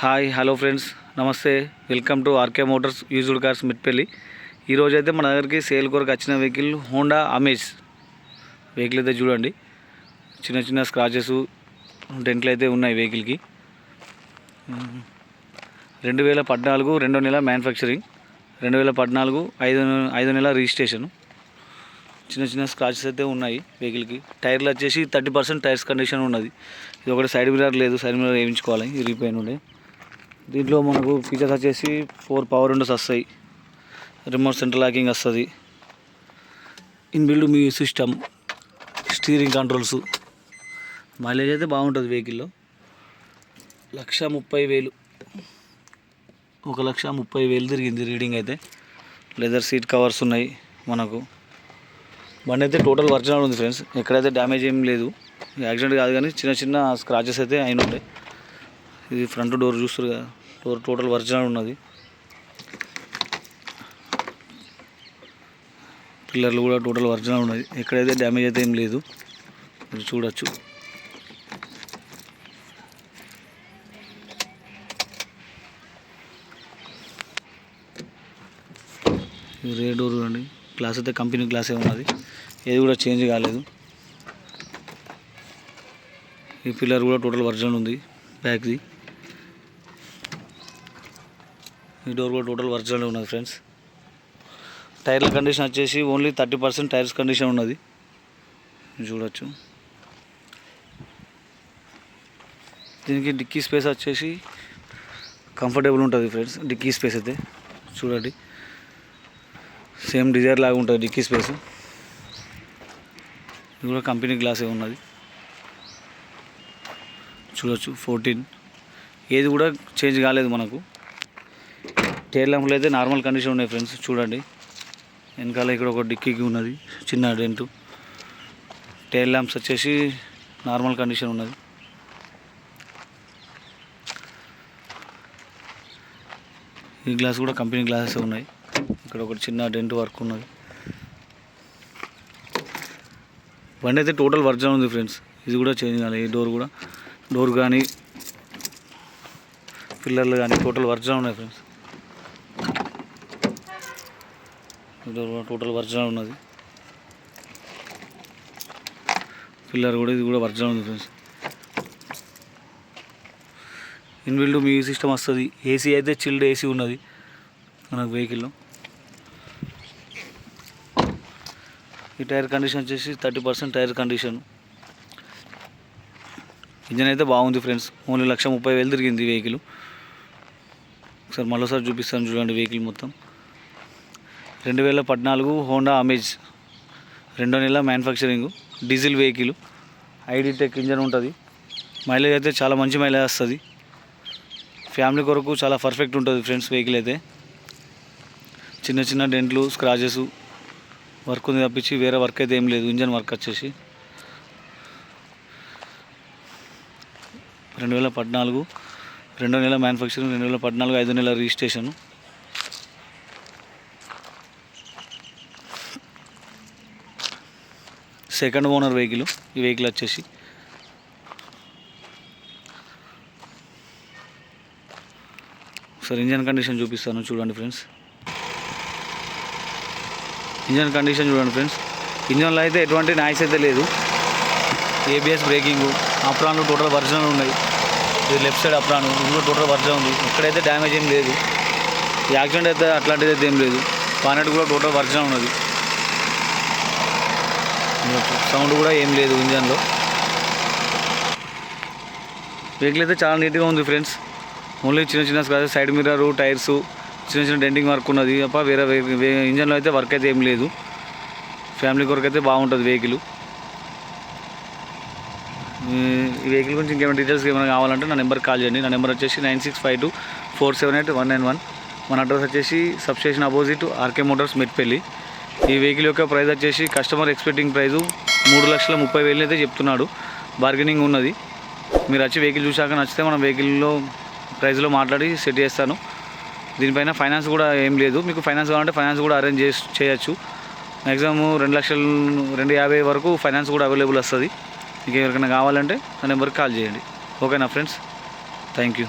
Hi hello friends, నమస్తే. Welcome to RK motors used cars Metpally. ఈరోజు అయితే మన దగ్గరికి సేల్ కొరకు వచ్చిన వెహికల్ హోండా అమేజ్ వెహికల్ అయితే చూడండి. చిన్న చిన్న స్క్రాచెస్ డెంట్లు అయితే ఉన్నాయి వెహికల్కి. 2014 2వ నెల మ్యానుఫ్యాక్చరింగ్, 2014 5వ నెల రిజిస్ట్రేషన్. చిన్న చిన్న స్క్రాచెస్ అయితే ఉన్నాయి వెహికల్కి. టైర్లు వచ్చేసి 30% టైర్స్ కండిషన్ ఉన్నది. ఇది ఒకటి సైడ్ మిర్రర్ లేదు, సైడ్ మిర్రర్ వేయించుకోవాలి, ఇరిగిపోయిన ఉండే. దీంట్లో మనకు ఫీచర్స్ వచ్చేసి 4 పవర్ విండోస్ వస్తాయి, రిమోట్ సెంటర్ లాకింగ్ వస్తుంది, inbuilt music system, steering controls. Mileage అయితే బాగుంటుంది వెహికల్లో. 1,30,000 1,30,000 తిరిగింది రీడింగ్ అయితే. లెదర్ సీట్ కవర్స్ ఉన్నాయి మనకు. బండి అయితే టోటల్ ఒరిజినల్ ఉంది ఫ్రెండ్స్, ఎక్కడైతే డ్యామేజ్ ఏం లేదు. యాక్సిడెంట్ కాదు కానీ చిన్న చిన్న స్క్రాచెస్ అయితే అయిన ఉంటాయి. ఇది ఫ్రంట్ డోర్ చూస్తారు కదా, డోర్ టోటల్ ఒరిజినల్ ఉన్నది. పిల్లర్లు కూడా టోటల్ ఒరిజినల్ ఉన్నది, ఎక్కడైతే డ్యామేజ్ అయితే ఏం లేదు. మీరు చూడొచ్చు. రే డోర్ చూడండి, గ్లాస్ అయితే కంపెనీ గ్లాసే ఉన్నది, ఏది కూడా చేంజ్ కాలేదు. ఈ పిల్లర్ కూడా టోటల్ ఒరిజినల్ ఉంది బ్యాక్ది. ఈ డోర్ కూడా టోటల్ ఒరిజినల్ ఉన్నది ఫ్రెండ్స్. టైర్ల కండిషన్ వచ్చేసి ఓన్లీ 30% టైర్స్ కండిషన్ ఉన్నది, చూడొచ్చు. దీనికి డిక్కీ స్పేస్ వచ్చేసి కంఫర్టబుల్ ఉంటుంది ఫ్రెండ్స్. డిక్కీ స్పేస్ అయితే చూడండి, సేమ్ డిజైర్ లాగా ఉంటుంది డిక్కీ స్పేస్. ఇది కూడా కంపెనీ గ్లాసే ఉన్నది, చూడొచ్చు. 14 ఏది కూడా చేంజ్ కాలేదు మనకు. టైర్ ల్యాంపులు అయితే నార్మల్ కండిషన్ ఉన్నాయి ఫ్రెండ్స్, చూడండి. వెనకాల ఇక్కడ ఒక డిక్కీకి ఉన్నది చిన్న డెంటు. టైర్ ల్యాంప్స్ వచ్చేసి నార్మల్ కండిషన్ ఉన్నది. ఈ గ్లాస్ కూడా కంపెనీ గ్లాసెస్ ఉన్నాయి. ఇక్కడ ఒక చిన్న డెంట్ వర్క్ ఉన్నది. బండి అయితే టోటల్ ఒరిజినల్ ఉంది ఫ్రెండ్స్, ఇది కూడా చేంజ్ కాలేదు. ఈ డోర్ కానీ పిల్లర్లు కానీ టోటల్ ఒరిజినల్ ఉన్నాయి ఫ్రెండ్స్. డోర్ కూడా టోటల్ ఒరిజినల్ ఉన్నది. పిల్లర్ కూడా, ఇది కూడా ఒరిజినల్ ఉంది ఫ్రెండ్స్. ఇన్బిల్డ్ మ్యూజిక్ సిస్టమ్ వస్తుంది. ఏసీ అయితే చిల్డ్ ఏసీ ఉన్నది మనకు వెహికల్లో. ఈ టైర్ కండిషన్ వచ్చేసి 30% టైర్ కండిషన్. ఇంజన్ అయితే బాగుంది ఫ్రెండ్స్, ఓన్లీ 1,30,000 తిరిగింది వెహికల్. ఒకసారి మరోసారి చూపిస్తాను చూడండి వెహికల్ మొత్తం. 2014 హోండా అమేజ్, 2వ నెల manufacturing, diesel vehicle, ID tech engine ఉంటుంది. మైలేజ్ అయితే చాలా మంచి మైలేజ్ వస్తుంది. ఫ్యామిలీ కొరకు చాలా పర్ఫెక్ట్ ఉంటుంది ఫ్రెండ్స్ వెహికల్ అయితే. చిన్న చిన్న డెంట్లు స్క్రాచెస్ వర్క్ ఉంది తప్పించి వేరే వర్క్ అయితే ఏం లేదు. ఇంజన్ వర్క్ వచ్చేసి 2014 2వ నెల మ్యానుఫ్యాక్చరింగ్, 2014 5వ నెల రిజిస్ట్రేషన్. సెకండ్ ఓనర్ వెహికల్ ఈ వెహికల్ వచ్చేసి. ఒకసారి ఇంజన్ కండిషన్ చూపిస్తాను చూడండి ఫ్రెండ్స్. ఇంజన్ కండిషన్ చూడండి ఫ్రెండ్స్. ఇంజన్లో అయితే ఎటువంటి నాయిస్ అయితే లేదు. ఏబిఎస్ బ్రేకింగ్, అప్రాన్లు టోటల్ ఒరిజినల్ ఉన్నాయి. ఇది లెఫ్ట్ సైడ్ అప్రాన్, ఇది కూడా టోటల్ ఒరిజినల్ ఉంది. ఇక్కడైతే డ్యామేజ్ ఏం లేదు. యాక్సిడెంట్ అయితే అట్లాంటిది అయితే ఏం లేదు. పానెట్ కూడా టోటల్ ఒరిజినల్ ఉన్నది. సౌండ్ కూడా ఏం లేదు ఇంజన్లో. వెహికల్ అయితే చాలా నీట్గా ఉంది ఫ్రెండ్స్. ఓన్లీ చిన్న చిన్న స్క్రాచెస్, సైడ్ మిర్రర్, టైర్స్, చిన్న చిన్న డెంటింగ్ వర్క్ ఉన్నది తప్ప వేరే ఇంజన్లో అయితే వర్క్ అయితే ఏం లేదు. ఫ్యామిలీ కొరకు అయితే బాగుంటుంది వెహికల్. ఈ వెహికల్ గురించి ఇంకేమైనా డీటెయిల్స్ ఏమైనా కావాలంటే నా నెంబర్కి కాల్ చేయండి. నా నెంబర్ వచ్చేసి 96524781. మన అడ్రస్ వచ్చేసి substation opposite RK motors Metpally. ఈ వెహికల్ యొక్క ప్రైస్ వచ్చేసి కస్టమర్ ఎక్స్పెక్టింగ్ ప్రైజు 3,30,000 అయితే చెప్తున్నాడు. బార్గెనింగ్ ఉన్నది. మీరు వచ్చి వెహికల్ చూశాక నచ్చితే మనం వెహికల్లో ప్రైస్లో మాట్లాడి సెట్ చేస్తాను. దీనిపైన ఫైనాన్స్ కూడా ఏం లేదు. మీకు ఫైనాన్స్ కావాలంటే ఫైనాన్స్ కూడా అరేంజ్ చేయొచ్చు. మ్యాక్సిమం 2,50,000 వరకు ఫైనాన్స్ కూడా అవైలబుల్ వస్తుంది. మీకు ఎవరికైనా కావాలంటే నా నెంబర్కి కాల్ చేయండి. ఓకేనా ఫ్రెండ్స్, థ్యాంక్ యూ.